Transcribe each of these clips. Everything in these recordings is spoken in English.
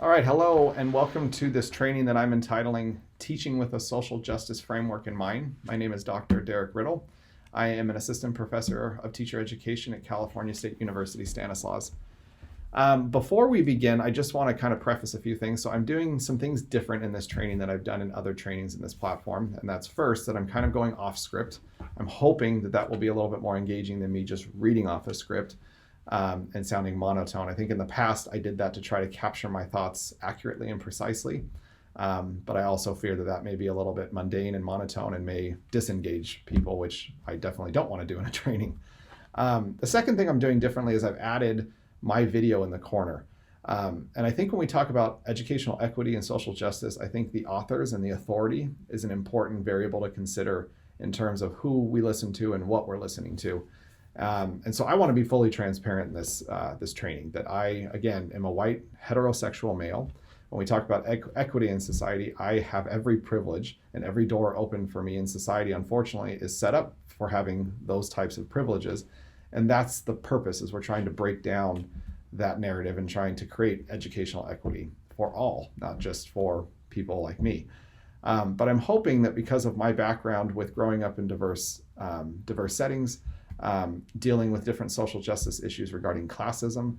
All right, hello, and welcome to this training that I'm entitling Teaching with a Social Justice Framework in Mind. My name is Dr. Derek Riddle. I am an assistant professor of teacher education at California State University, Stanislaus. Before we begin, I just want to kind of preface a few things. So I'm doing some things different in this training that I've done in other trainings in this platform. And that's first, that I'm kind of going off script. I'm hoping that that will be a little bit more engaging than me just reading off a script and sounding monotone. I think in the past, I did that to try to capture my thoughts accurately and precisely. But I also fear that that may be a little bit mundane and monotone and may disengage people, which I definitely don't want to do in a training. The second thing I'm doing differently is I've added my video in the corner. And I think when we talk about educational equity and social justice, I think the authors and the authority is an important variable to consider in terms of who we listen to and what we're listening to. And so I want to be fully transparent in this training that I, again, am a white heterosexual male. When we talk about equity in society, I have every privilege, and every door open for me in society, unfortunately, is set up for having those types of privileges. And that's the purpose, is we're trying to break down that narrative and trying to create educational equity for all, not just for people like me. But I'm hoping that because of my background with growing up in diverse settings, dealing with different social justice issues regarding classism,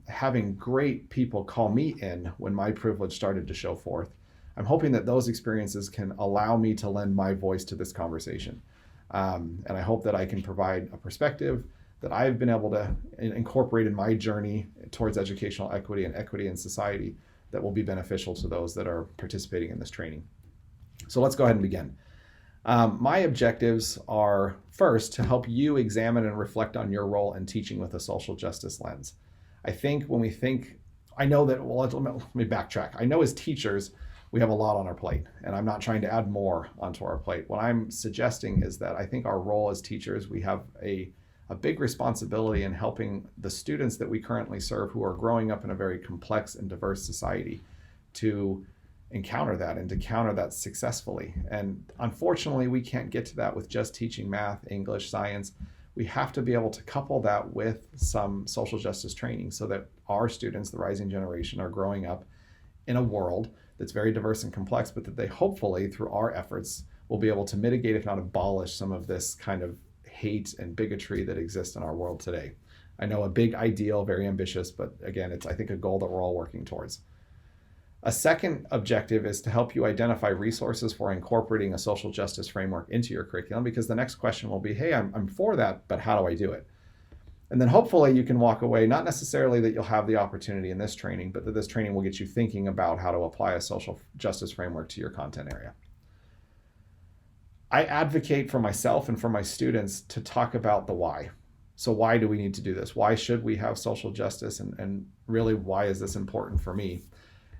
having great people call me in when my privilege started to show forth. I'm hoping that those experiences can allow me to lend my voice to this conversation. And I hope that I can provide a perspective that I've been able to incorporate in my journey towards educational equity and equity in society that will be beneficial to those that are participating in this training. So let's go ahead and begin. My objectives are, first, to help you examine and reflect on your role in teaching with a social justice lens. I think when we think, I know that, well, let me backtrack. I know as teachers, we have a lot on our plate, and I'm not trying to add more onto our plate. What I'm suggesting is that I think our role as teachers, we have a big responsibility in helping the students that we currently serve who are growing up in a very complex and diverse society to encounter that and to counter that successfully. And unfortunately, we can't get to that with just teaching math, English, science. We have to be able to couple that with some social justice training so that our students, the rising generation, are growing up in a world that's very diverse and complex, but that they hopefully, through our efforts, will be able to mitigate, if not abolish, some of this kind of hate and bigotry that exists in our world today. I know a big ideal, very ambitious, but again, it's, I think, a goal that we're all working towards. A second objective is to help you identify resources for incorporating a social justice framework into your curriculum, because the next question will be, hey, I'm for that, but how do I do it? And then hopefully you can walk away, not necessarily that you'll have the opportunity in this training, but that this training will get you thinking about how to apply a social justice framework to your content area. I advocate for myself and for my students to talk about the why. So why do we need to do this? Why should we have social justice? And really, why is this important for me?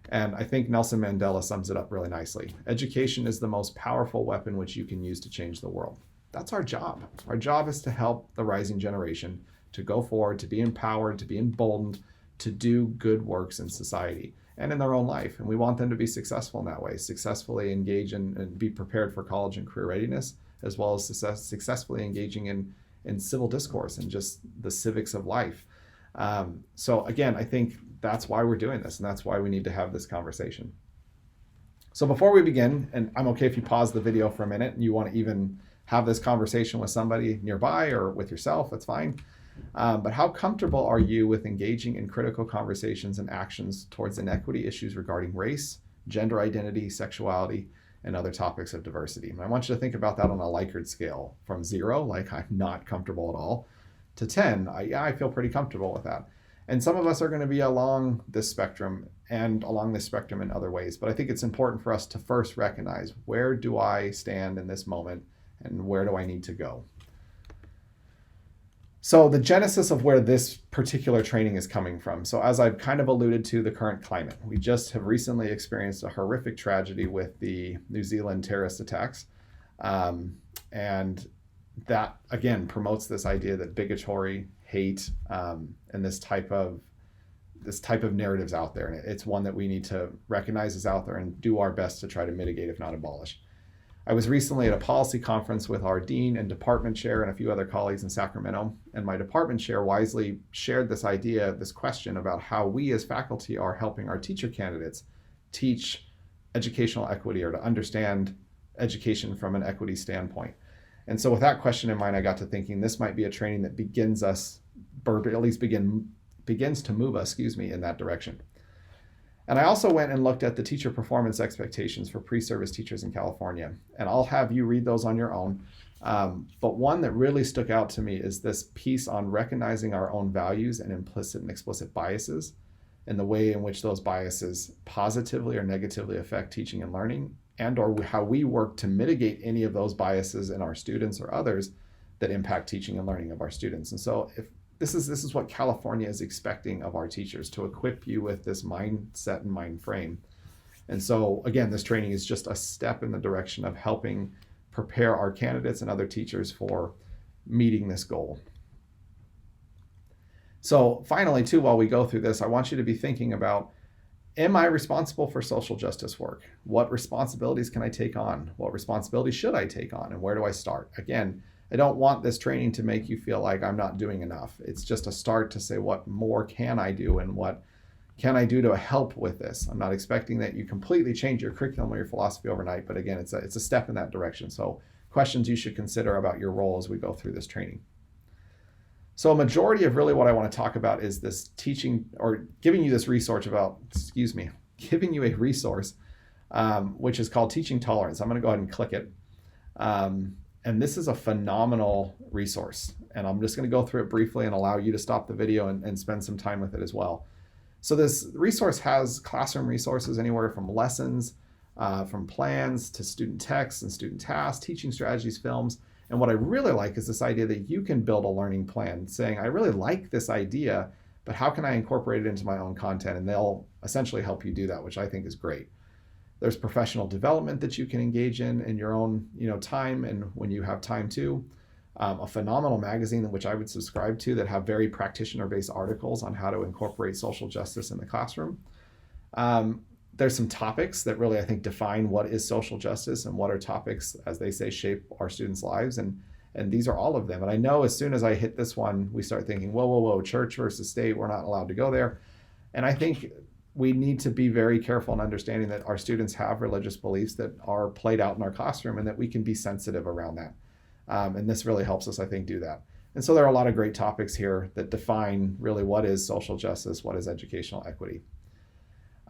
And I think Nelson Mandela sums it up really nicely. Education is the most powerful weapon which you can use to change the world. That's our job. Our job is to help the rising generation to go forward, to be empowered, to be emboldened, to do good works in society and in their own life. And we want them to be successful in that way, successfully engage in and be prepared for college and career readiness, as well as successfully engaging in civil discourse and just the civics of life. So again, I think that's why we're doing this, and that's why we need to have this conversation. So before we begin, and I'm okay if you pause the video for a minute and you want to even have this conversation with somebody nearby or with yourself, that's fine. But how comfortable are you with engaging in critical conversations and actions towards inequity issues regarding race, gender identity, sexuality, and other topics of diversity? And I want you to think about that on a Likert scale, from 0, like I'm not comfortable at all, to 10, I feel pretty comfortable with that. And some of us are going to be along this spectrum and along this spectrum in other ways. But I think it's important for us to first recognize, where do I stand in this moment and where do I need to go? So the genesis of where this particular training is coming from. So as I've kind of alluded to, the current climate, we just have recently experienced a horrific tragedy with the New Zealand terrorist attacks. And that, again, promotes this idea that bigotry, hate, and this type of narratives out there. And it's one that we need to recognize is out there and do our best to try to mitigate, if not abolish. I was recently at a policy conference with our dean and department chair and a few other colleagues in Sacramento, and my department chair wisely shared this idea, this question about how we as faculty are helping our teacher candidates teach educational equity or to understand education from an equity standpoint. And so with that question in mind, I got to thinking this might be a training that begins to move us, in that direction. And I also went and looked at the teacher performance expectations for pre-service teachers in California. And I'll have you read those on your own. But one that really stuck out to me is this piece on recognizing our own values and implicit and explicit biases and the way in which those biases positively or negatively affect teaching and learning, and or how we work to mitigate any of those biases in our students or others that impact teaching and learning of our students. And so if this is what California is expecting of our teachers, to equip you with this mindset and mind frame. And so again, this training is just a step in the direction of helping prepare our candidates and other teachers for meeting this goal. So finally, too, while we go through this, I want you to be thinking about, am I responsible for social justice work? What responsibilities can I take on? What responsibilities should I take on? And where do I start? Again, I don't want this training to make you feel like I'm not doing enough. It's just a start to say, what more can I do and what can I do to help with this? I'm not expecting that you completely change your curriculum or your philosophy overnight, but again, it's a step in that direction. So questions you should consider about your role as we go through this training. So a majority of really what I want to talk about is this teaching, or giving you this resource giving you a resource, which is called Teaching Tolerance. I'm going to go ahead and click it. And this is a phenomenal resource. And I'm just going to go through it briefly and allow you to stop the video and spend some time with it as well. So this resource has classroom resources anywhere from lessons, from plans to student texts and student tasks, teaching strategies, films. And what I really like is this idea that you can build a learning plan saying, I really like this idea, but how can I incorporate it into my own content? And they'll essentially help you do that, which I think is great. There's professional development that you can engage in your own time and when you have time to. A phenomenal magazine which I would subscribe to that have very practitioner-based articles on how to incorporate social justice in the classroom. There's some topics that really, I think, define what is social justice and what are topics, as they say, shape our students' lives. And these are all of them. And I know as soon as I hit this one, we start thinking, whoa, church versus state, we're not allowed to go there. And I think we need to be very careful in understanding that our students have religious beliefs that are played out in our classroom and that we can be sensitive around that. And this really helps us, I think, do that. And so there are a lot of great topics here that define really what is social justice, what is educational equity.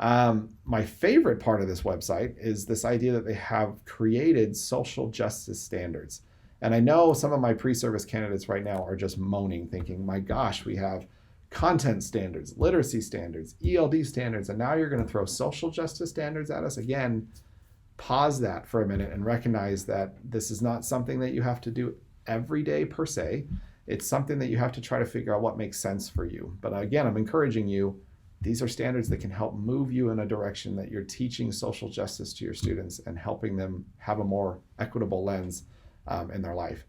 My favorite part of this website is this idea that they have created social justice standards. And I know some of my pre-service candidates right now are just moaning, thinking, my gosh, we have content standards, literacy standards, ELD standards, and now you're going to throw social justice standards at us again. Pause that for a minute and recognize that this is not something that you have to do every day per se. It's something that you have to try to figure out what makes sense for you. But again, I'm encouraging you, these are standards that can help move you in a direction that you're teaching social justice to your students and helping them have a more equitable lens in their life.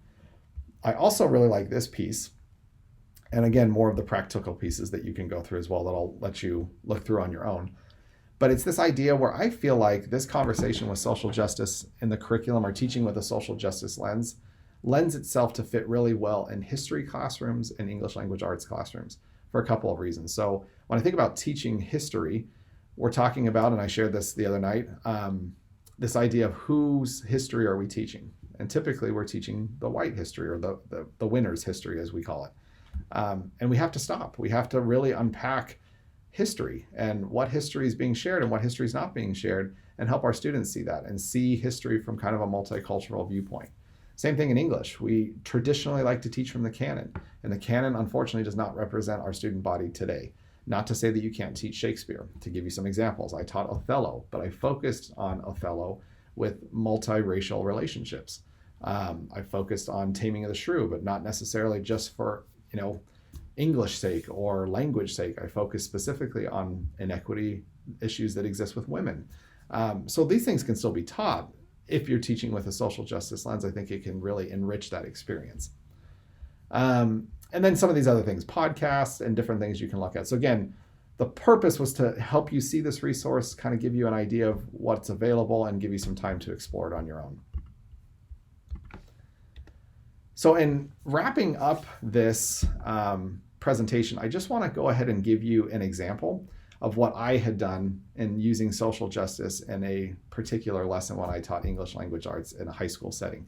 I also really like this piece. And again, more of the practical pieces that you can go through as well that I'll let you look through on your own. But it's this idea where I feel like this conversation with social justice in the curriculum or teaching with a social justice lends itself to fit really well in history classrooms and English language arts classrooms for a couple of reasons. So when I think about teaching history, we're talking about, and I shared this the other night, this idea of whose history are we teaching? And typically we're teaching the white history or the winner's history, as we call it. And we have to stop. We have to really unpack history and what history is being shared and what history is not being shared and help our students see that and see history from kind of a multicultural viewpoint. Same thing in English. We traditionally like to teach from the canon, and the canon unfortunately does not represent our student body today. Not to say that you can't teach Shakespeare. To give you some examples, I taught Othello, but I focused on Othello with multiracial relationships. I focused on Taming of the Shrew, but not necessarily just for English sake or language sake. I focus specifically on inequity issues that exist with women. So these things can still be taught. If you're teaching with a social justice lens, I think it can really enrich that experience. And then some of these other things, podcasts and different things you can look at. So again, the purpose was to help you see this resource, kind of give you an idea of what's available and give you some time to explore it on your own. So in wrapping up this presentation, I just want to go ahead and give you an example of what I had done in using social justice in a particular lesson when I taught English language arts in a high school setting.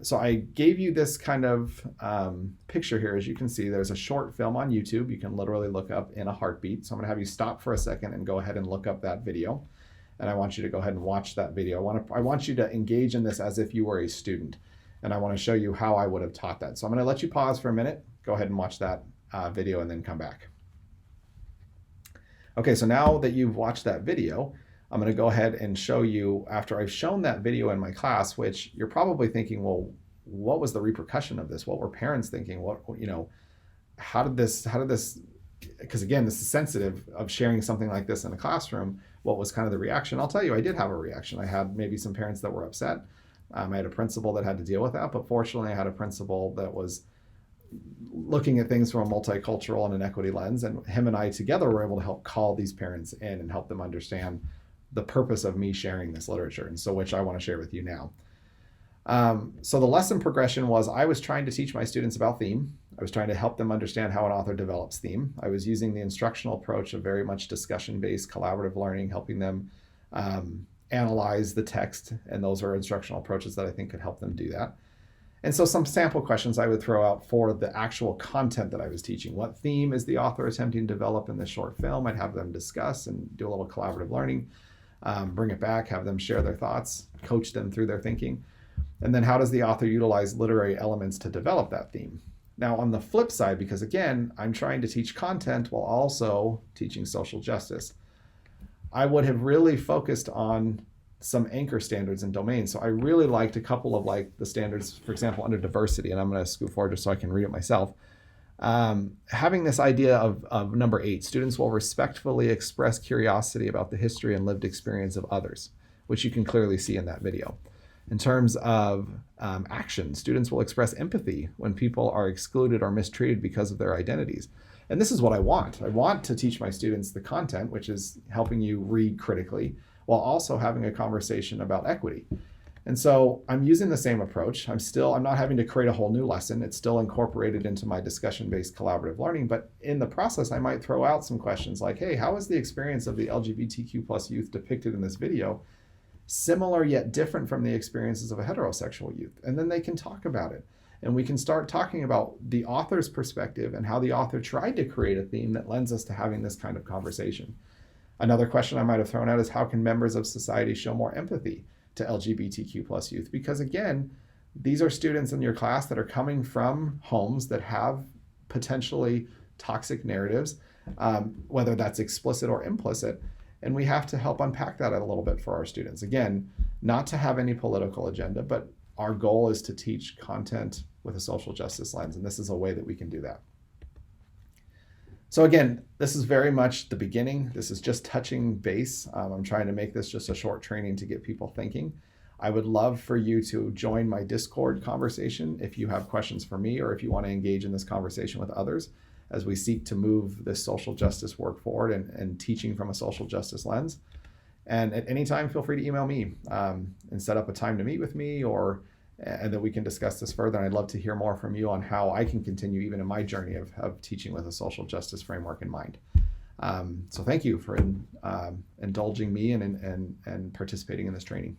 So I gave you this kind of picture here. As you can see, there's a short film on YouTube. You can literally look up in a heartbeat. So I'm going to have you stop for a second and go ahead and look up that video. And I want you to go ahead and watch that video. I want you to engage in this as if you were a student. And I want to show you how I would have taught that. So I'm going to let you pause for a minute. Go ahead and watch that video and then come back. Okay, so now that you've watched that video, I'm going to go ahead and show you, after I've shown that video in my class, which you're probably thinking, well, what was the repercussion of this? What were parents thinking? How did this, because again, this is sensitive of sharing something like this in a classroom. What was kind of the reaction? I'll tell you, I did have a reaction. I had maybe some parents that were upset. I had a principal that had to deal with that, but fortunately I had a principal that was looking at things from a multicultural and an equity lens, and him and I together were able to help call these parents in and help them understand the purpose of me sharing this literature, and so which I want to share with you now. So the lesson progression was, I was trying to teach my students about theme. I was trying to help them understand how an author develops theme. I was using the instructional approach of very much discussion-based collaborative learning, helping them analyze the text, and those are instructional approaches that I think could help them do that. And so some sample questions I would throw out for the actual content that I was teaching. What theme is the author attempting to develop in this short film? I'd have them discuss and do a little collaborative learning, bring it back, have them share their thoughts, coach them through their thinking. And then how does the author utilize literary elements to develop that theme? Now on the flip side, because again, I'm trying to teach content while also teaching social justice, I would have really focused on some anchor standards and domains. So I really liked a couple of the standards, for example, under diversity, and I'm going to scoot forward just so I can read it myself. Having this idea of number 8, students will respectfully express curiosity about the history and lived experience of others, which you can clearly see in that video. In terms of action, students will express empathy when people are excluded or mistreated because of their identities. And this is what I want. I want to teach my students the content, which is helping you read critically, while also having a conversation about equity. And so I'm using the same approach. I'm not having to create a whole new lesson. It's still incorporated into my discussion-based collaborative learning, but in the process, I might throw out some questions like, hey, how is the experience of the LGBTQ+ youth depicted in this video similar yet different from the experiences of a heterosexual youth? And then they can talk about it. And we can start talking about the author's perspective and how the author tried to create a theme that lends us to having this kind of conversation. Another question I might have thrown out is, how can members of society show more empathy to LGBTQ+ youth? Because again, these are students in your class that are coming from homes that have potentially toxic narratives, whether that's explicit or implicit. And we have to help unpack that a little bit for our students. Again, not to have any political agenda, but our goal is to teach content with a social justice lens, and this is a way that we can do that. So again, this is very much the beginning. This is just touching base. I'm trying to make this just a short training to get people thinking. I would love for you to join my Discord conversation if you have questions for me, or if you want to engage in this conversation with others as we seek to move this social justice work forward and teaching from a social justice lens. And at any time, feel free to email me and set up a time to meet with me, and that we can discuss this further. And I'd love to hear more from you on how I can continue even in my journey of teaching with a social justice framework in mind. So thank you for indulging me and participating in this training.